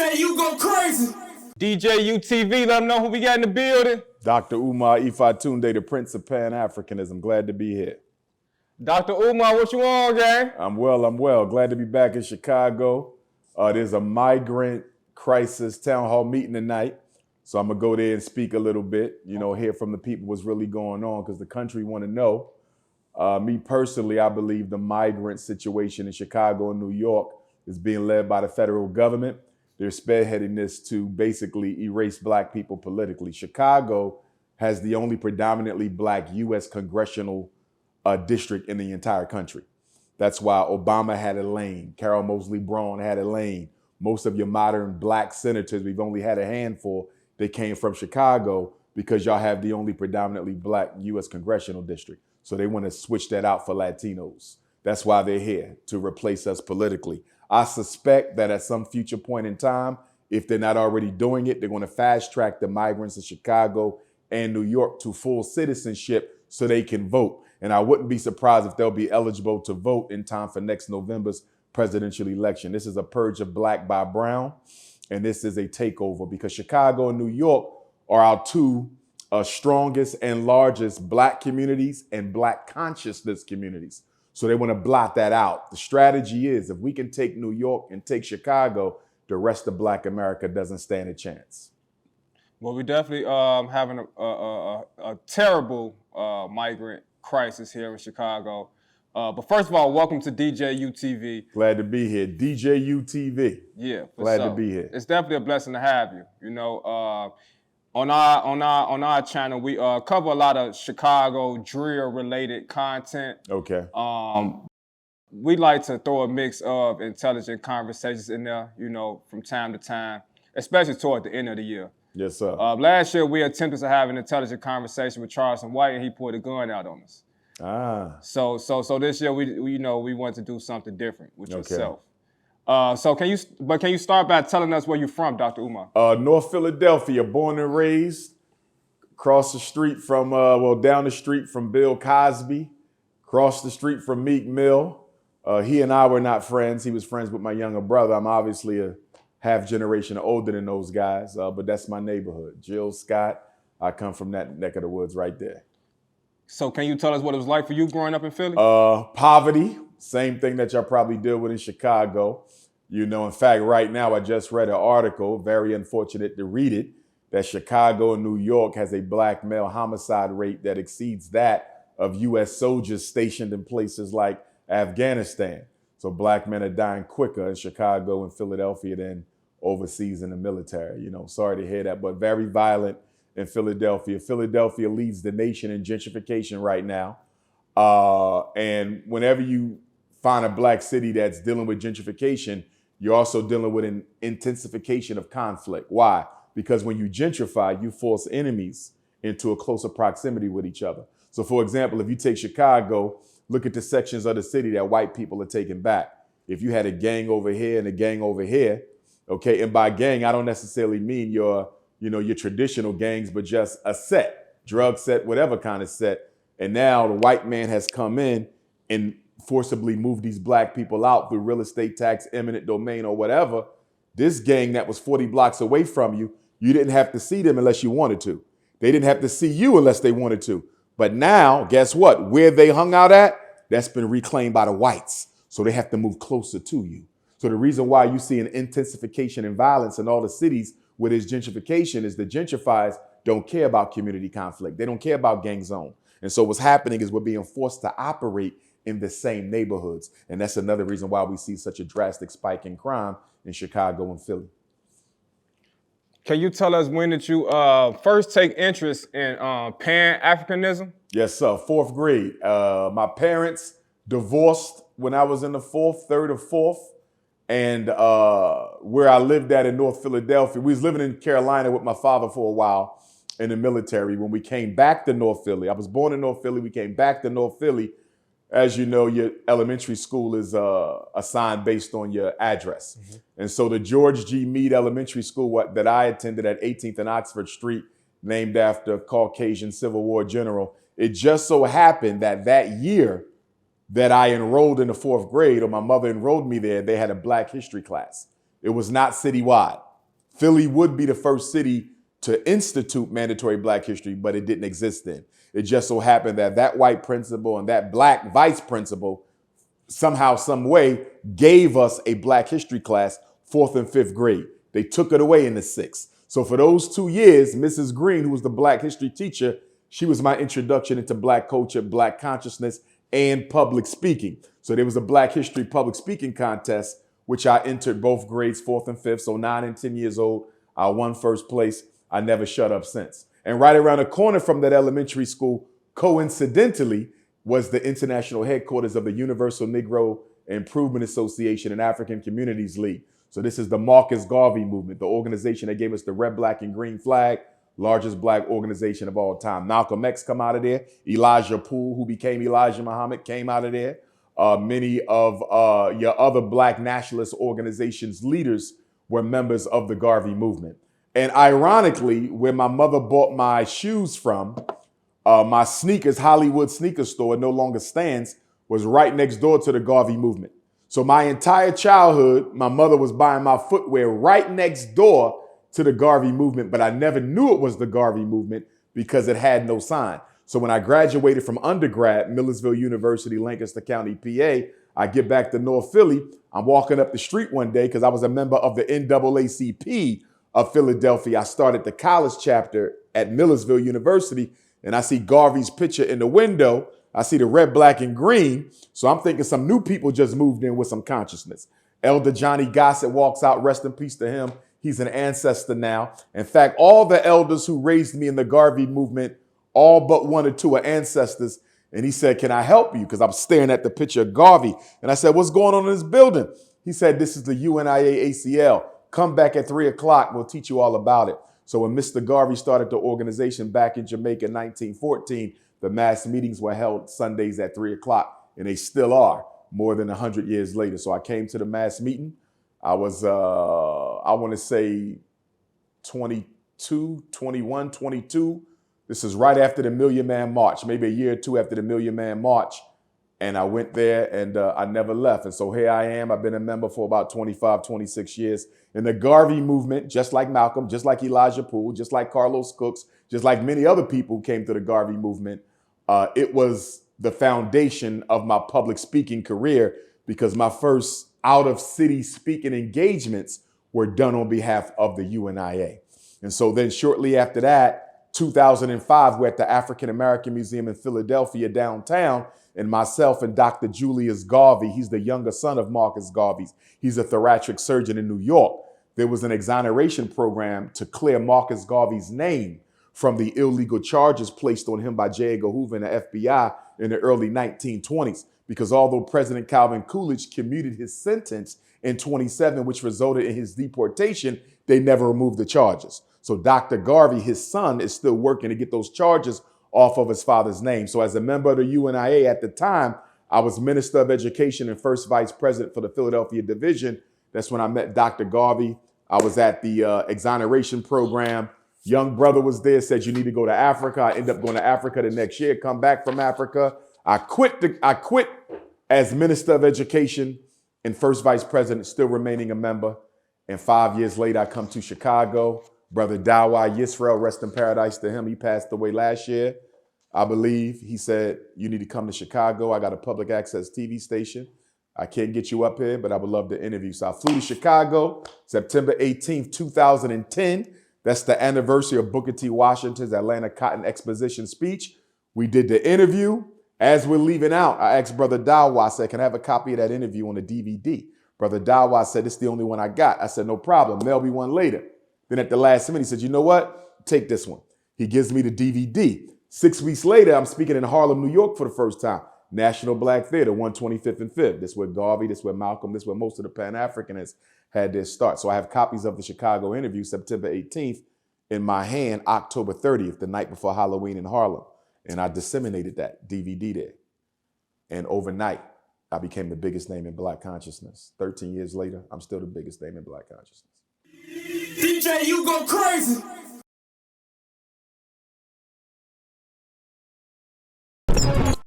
DJU go crazy. DJUTV, let them know who we got in the building. Dr. Umar Ifatunde, the Prince of Pan-Africanism. Glad to be here. Dr. Umar, what you on, gang? I'm well. Glad to be back in Chicago. There's a migrant crisis town hall meeting tonight. So I'm going to go there and speak a little bit, hear from the people what's really going on, because the country want to know. Me personally, I believe the migrant situation in Chicago and New York is being led by the federal government. They're spearheading this to basically erase black people politically. Chicago has the only predominantly black U.S. congressional district in the entire country. That's why Obama had a lane. Carol Moseley Braun had a lane. Most of your modern black senators, we've only had a handful that came from Chicago because y'all have the only predominantly black U.S. congressional district. So they want to switch that out for Latinos. That's why they're here, to replace us politically. I suspect that at some future point in time, if they're not already doing it, they're going to fast track the migrants in Chicago and New York to full citizenship so they can vote. And I wouldn't be surprised if they'll be eligible to vote in time for next November's presidential election. This is a purge of black by brown, and this is a takeover because Chicago and New York are our two strongest and largest black communities and black consciousness communities. So they want to blot that out. The strategy is if we can take New York and take Chicago, the rest of black America doesn't stand a chance. Well, we're definitely having a terrible migrant crisis here in Chicago. But first of all, welcome to DJUTV. Glad to be here. DJUTV. Yeah, glad to be here. It's definitely a blessing to have you. On our channel, we cover a lot of Chicago drill related content. Okay. We like to throw a mix of intelligent conversations in there, from time to time, especially toward the end of the year. Yes, sir. Last year, we attempted to have an intelligent conversation with Charleston White, and he pulled a gun out on us. So this year, we wanted to do something different with yourself. So can you start by telling us where you're from, Dr. Umar? North Philadelphia, born and raised, across the street from, down the street from Bill Cosby, across the street from Meek Mill. He and I were not friends. He was friends with my younger brother. I'm obviously a half generation older than those guys, but that's my neighborhood. Jill Scott, I come from that neck of the woods right there. So can you tell us what it was like for you growing up in Philly? Poverty, same thing that y'all probably deal with in Chicago. In fact, right now, I just read an article, very unfortunate to read it, that Chicago and New York has a black male homicide rate that exceeds that of U.S. soldiers stationed in places like Afghanistan. So black men are dying quicker in Chicago and Philadelphia than overseas in the military. Sorry to hear that, but very violent in Philadelphia. Philadelphia leads the nation in gentrification right now. And whenever you find a black city that's dealing with gentrification, you're also dealing with an intensification of conflict. Why? Because when you gentrify, you force enemies into a closer proximity with each other. So for example, if you take Chicago, look at the sections of the city that white people are taking back. If you had a gang over here and a gang over here, okay, and by gang, I don't necessarily mean your traditional gangs, but just a set, drug set, whatever kind of set. And now the white man has come in and forcibly moved these black people out through real estate tax, eminent domain, or whatever. This gang that was 40 blocks away from you, you didn't have to see them unless you wanted to. They didn't have to see you unless they wanted to. But now, guess what? Where they hung out at, that's been reclaimed by the whites. So they have to move closer to you. So the reason why you see an intensification in violence in all the cities where there's gentrification is the gentrifiers don't care about community conflict. They don't care about gang zone. And so what's happening is we're being forced to operate in the same neighborhoods. And that's another reason why we see such a drastic spike in crime in Chicago and Philly. Can you tell us when did you first take interest in Pan-Africanism? Yes, sir. 4th grade. My parents divorced when I was in the 3rd or 4th. And where I lived at in North Philadelphia, we was living in Carolina with my father for a while in the military. When we came back to North Philly, I was born in North Philly. We came back to North Philly. As you know, your elementary school is assigned based on your address. Mm-hmm. And so the George G. Meade Elementary School that I attended at 18th and Oxford Street, named after a Caucasian Civil War general, it just so happened that year that I enrolled in the 4th grade, or my mother enrolled me there, they had a Black history class. It was not citywide. Philly would be the first city to institute mandatory Black history, but it didn't exist then. It just so happened that that white principal and that Black vice principal somehow, some way gave us a Black history class, 4th and 5th grade. They took it away in the 6th. So for those 2 years, Mrs. Green, who was the Black history teacher, she was my introduction into Black culture, Black consciousness, and public speaking. So there was a Black history public speaking contest, which I entered both grades, 4th and 5th. So 9 and 10 years old, I won first place. I never shut up since. And right around the corner from that elementary school, coincidentally, was the international headquarters of the Universal Negro Improvement Association and African Communities League. So this is the Marcus Garvey movement, the organization that gave us the red, black, and green flag, largest Black organization of all time. Malcolm X come out of there. Elijah Poole, who became Elijah Muhammad, came out of there. Many of your other Black nationalist organizations' leaders were members of the Garvey movement. And ironically, where my mother bought my shoes from, my sneakers, Hollywood sneaker store, no longer stands, was right next door to the Garvey movement. So my entire childhood, my mother was buying my footwear right next door to the Garvey movement, but I never knew it was the Garvey movement because it had no sign. So when I graduated from undergrad, Millersville University, Lancaster County, PA, I get back to North Philly. I'm walking up the street one day because I was a member of the NAACP of Philadelphia. I started the college chapter at Millersville University, and I see Garvey's picture in the window. I see the red, black, and green. So I'm thinking some new people just moved in with some consciousness. Elder Johnny Gossett walks out, rest in peace to him. He's an ancestor now. In fact, all the elders who raised me in the Garvey movement, all but 1 or 2 are ancestors. And he said, can I help you? Because I'm staring at the picture of Garvey. And I said, what's going on in this building? He said, this is the UNIA ACL. Come back at 3 o'clock. We'll teach you all about it. So when Mr. Garvey started the organization back in Jamaica in 1914, the mass meetings were held Sundays at 3 o'clock, and they still are more than 100 years later. So I came to the mass meeting. I was, I want to say 22, 21, 22. This is right after the Million Man March, maybe a year or 2 after the Million Man March. And I went there and I never left. And so here I am. I've been a member for about 25, 26 years. In the Garvey movement, just like Malcolm, just like Elijah Poole, just like Carlos Cooks, just like many other people who came to the Garvey movement, it was the foundation of my public speaking career because my first out-of-city speaking engagements were done on behalf of the UNIA. And so then shortly after that, 2005, we're at the African American Museum in Philadelphia downtown, and myself and Dr. Julius Garvey, he's the younger son of Marcus Garvey. He's a thoracic surgeon in New York. There was an exoneration program to clear Marcus Garvey's name from the illegal charges placed on him by J. Edgar Hoover and the FBI in the early 1920s. Because although President Calvin Coolidge commuted his sentence in 27, which resulted in his deportation, they never removed the charges. So Dr. Garvey, his son, is still working to get those charges off of his father's name. So as a member of the UNIA at the time, I was Minister of Education and first vice president for the Philadelphia division. That's when I met Dr. Garvey. I was at the exoneration program. Young brother was there, said you need to go to Africa. I ended up going to Africa the next year, come back from Africa. I quit as Minister of Education and first vice president, still remaining a member. And 5 years later, I come to Chicago. Brother Dawa Yisrael, rest in paradise to him. He passed away last year, I believe. He said, you need to come to Chicago. I got a public access TV station. I can't get you up here, but I would love to interview. So I flew to Chicago, September 18th, 2010. That's the anniversary of Booker T. Washington's Atlanta Cotton Exposition speech. We did the interview. As we're leaving out, I asked Brother Dawa, I said, can I have a copy of that interview on a DVD? Brother Dawa said, it's the only one I got. I said, no problem. There'll be one later. Then at the last minute, he said, you know what? Take this one. He gives me the DVD. 6 weeks later, I'm speaking in Harlem, New York for the first time. National Black Theater, 125th and 5th. This is where Garvey, this is where Malcolm, this is where most of the Pan-Africanists had their start. So I have copies of the Chicago interview, September 18th, in my hand, October 30th, the night before Halloween in Harlem. And I disseminated that DVD there. And overnight, I became the biggest name in Black consciousness. 13 years later, I'm still the biggest name in Black consciousness. DJ, you go crazy.